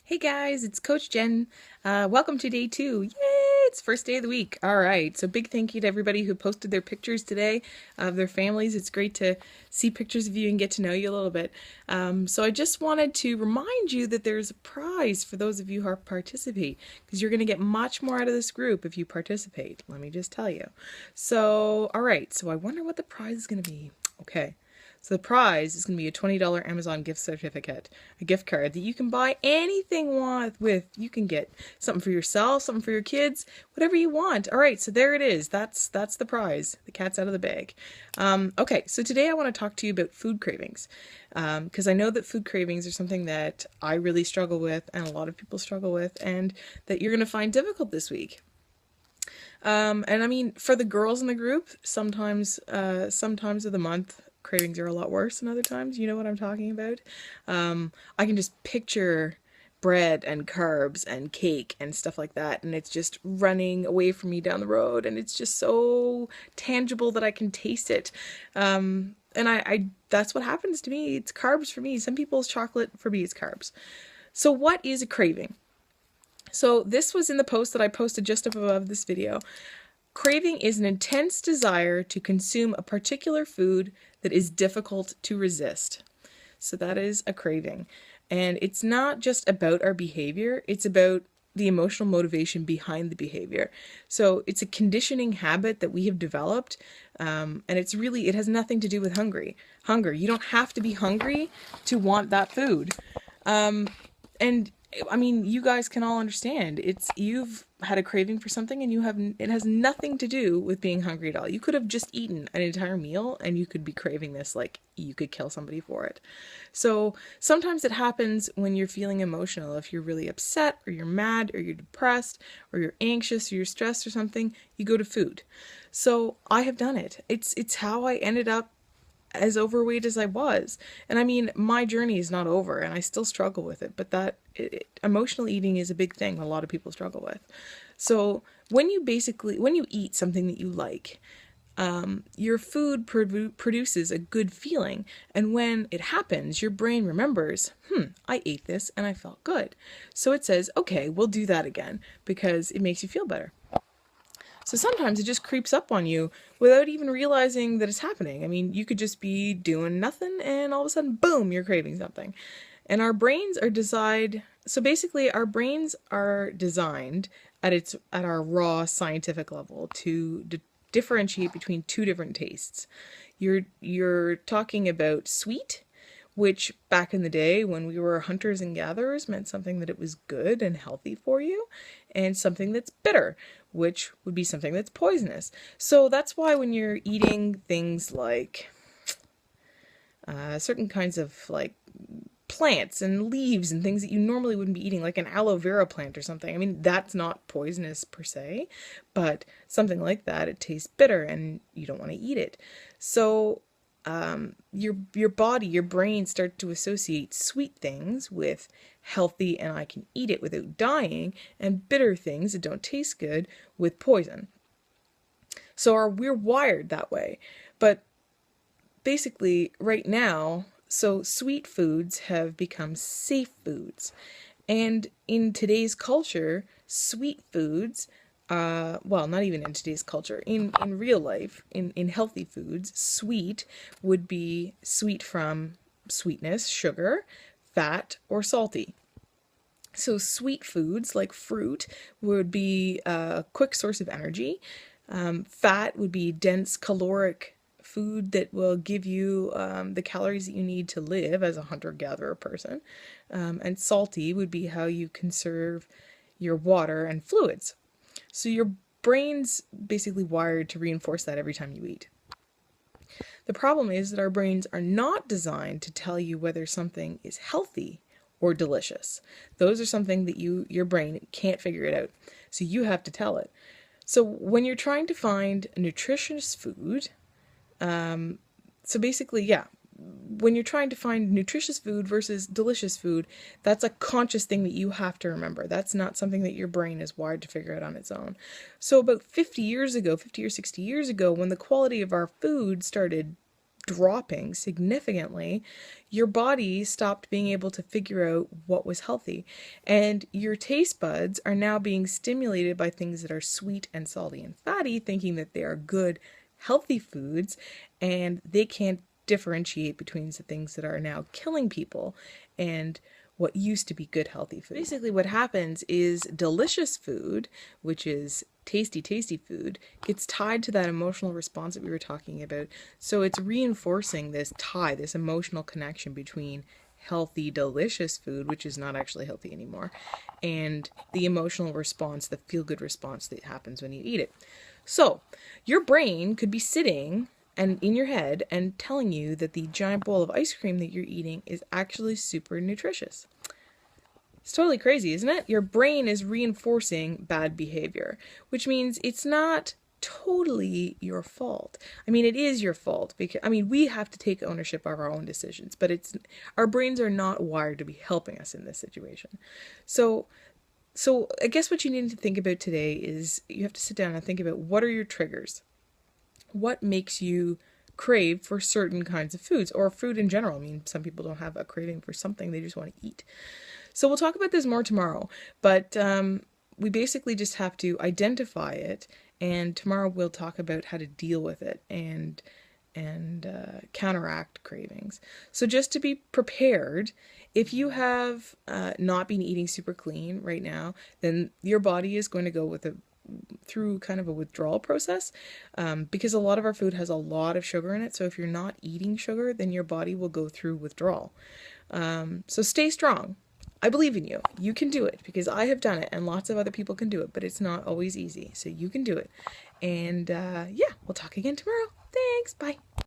Hey guys, it's Coach Jen. Welcome to day 2. Yay! It's first day of the week. All right, so big thank you to everybody who posted their pictures today of their families. It's great to see pictures of you and get to know you a little bit. So I just wanted to remind you that there's a prize for those of you who participate, because you're going to get much more out of this group if you participate. Let me just tell you. So, all right, so I wonder what the prize is going to be. Okay. So the prize is going to be a $20 Amazon gift certificate, a gift card that you can buy anything with. You can get something for yourself, something for your kids, whatever you want. All right, so there it is. That's the prize. The cat's out of the bag. Okay, so today I want to talk to you about food cravings, because I know that food cravings are something that I really struggle with and a lot of people struggle with, and that you're going to find difficult this week. And I mean, for the girls in the group, sometimes of the month, cravings are a lot worse than other times. You know what I'm talking about? I can just picture bread and carbs and cake and stuff like that, and it's just running away from me down the road, and it's just so tangible that I can taste it. And I that's what happens to me. It's carbs for me. Some people's chocolate, for me it's carbs. So what is a craving? So this was in the post that I posted just up above this video. Craving is an intense desire to consume a particular food that is difficult to resist. So that is a craving. And it's not just about our behavior, it's about the emotional motivation behind the behavior. So it's a conditioning habit that we have developed, and it has nothing to do with hunger. You don't have to be hungry to want that food. And I mean, you guys can all understand. You've had a craving for something, and it has nothing to do with being hungry at all. You could have just eaten an entire meal and you could be craving this, like you could kill somebody for it. So sometimes it happens when you're feeling emotional. If you're really upset, or you're mad, or you're depressed, or you're anxious, or you're stressed or something, you go to food. So I have done it. It's how I ended up as overweight as I was. And I mean, my journey is not over and I still struggle with it, but emotional eating is a big thing a lot of people struggle with. So when you eat something that you like, your food produces a good feeling. And when it happens, your brain remembers, I ate this and I felt good. So it says, okay, we'll do that again because it makes you feel better. So sometimes it just creeps up on you without even realizing that it's happening. I mean, you could just be doing nothing and all of a sudden, boom, you're craving something. And our brains are designed at our raw scientific level to differentiate between two different tastes. You're talking about sweet, which back in the day when we were hunters and gatherers meant something that it was good and healthy for you, and something that's bitter, which would be something that's poisonous. So that's why when you're eating things like certain kinds of like plants and leaves and things that you normally wouldn't be eating, like an aloe vera plant or something, I mean, that's not poisonous per se, but something like that, it tastes bitter and you don't want to eat it. So your body, your brain starts to associate sweet things with healthy and I can eat it without dying, and bitter things that don't taste good with poison. So we're wired that way. But basically right now, so sweet foods have become safe foods. And in today's culture, sweet foods, not even in today's culture, in real life, in healthy foods, sweet would be sweet from sweetness, sugar, fat, or salty. So sweet foods like fruit would be a quick source of energy. Fat would be dense caloric food that will give you the calories that you need to live as a hunter-gatherer person. And salty would be how you conserve your water and fluids. So your brain's basically wired to reinforce that every time you eat. The problem is that our brains are not designed to tell you whether something is healthy or delicious. Those are something that your brain can't figure it out. So you have to tell it. So when you're trying to find a nutritious food, when you're trying to find nutritious food versus delicious food, that's a conscious thing that you have to remember. That's not something that your brain is wired to figure out on its own. So about 50 or 60 years ago, when the quality of our food started dropping significantly, your body stopped being able to figure out what was healthy. And your taste buds are now being stimulated by things that are sweet and salty and fatty, thinking that they are good, healthy foods, and they can't differentiate between the things that are now killing people and what used to be good, healthy food. Basically, what happens is delicious food, which is tasty, tasty food, gets tied to that emotional response that we were talking about. So it's reinforcing this tie, this emotional connection between healthy, delicious food, which is not actually healthy anymore, and the emotional response, the feel-good response that happens when you eat it. So your brain could be sitting and in your head and telling you that the giant bowl of ice cream that you're eating is actually super nutritious. It's totally crazy, isn't it? Your brain is reinforcing bad behavior, which means it's not totally your fault. I mean, it is your fault because, I mean, we have to take ownership of our own decisions, but our brains are not wired to be helping us in this situation. So I guess what you need to think about today is you have to sit down and think about what are your triggers? What makes you crave for certain kinds of foods or food in general? I mean, some people don't have a craving for something, they just want to eat. So we'll talk about this more tomorrow, but we basically just have to identify it, and tomorrow we'll talk about how to deal with it and counteract cravings. So just to be prepared, if you have not been eating super clean right now, then your body is going to go through kind of a withdrawal process because a lot of our food has a lot of sugar in it. So if you're not eating sugar, then your body will go through withdrawal. So stay strong. I believe in you. You can do it because I have done it and lots of other people can do it, but it's not always easy. So you can do it. And yeah, we'll talk again tomorrow. Thanks. Bye.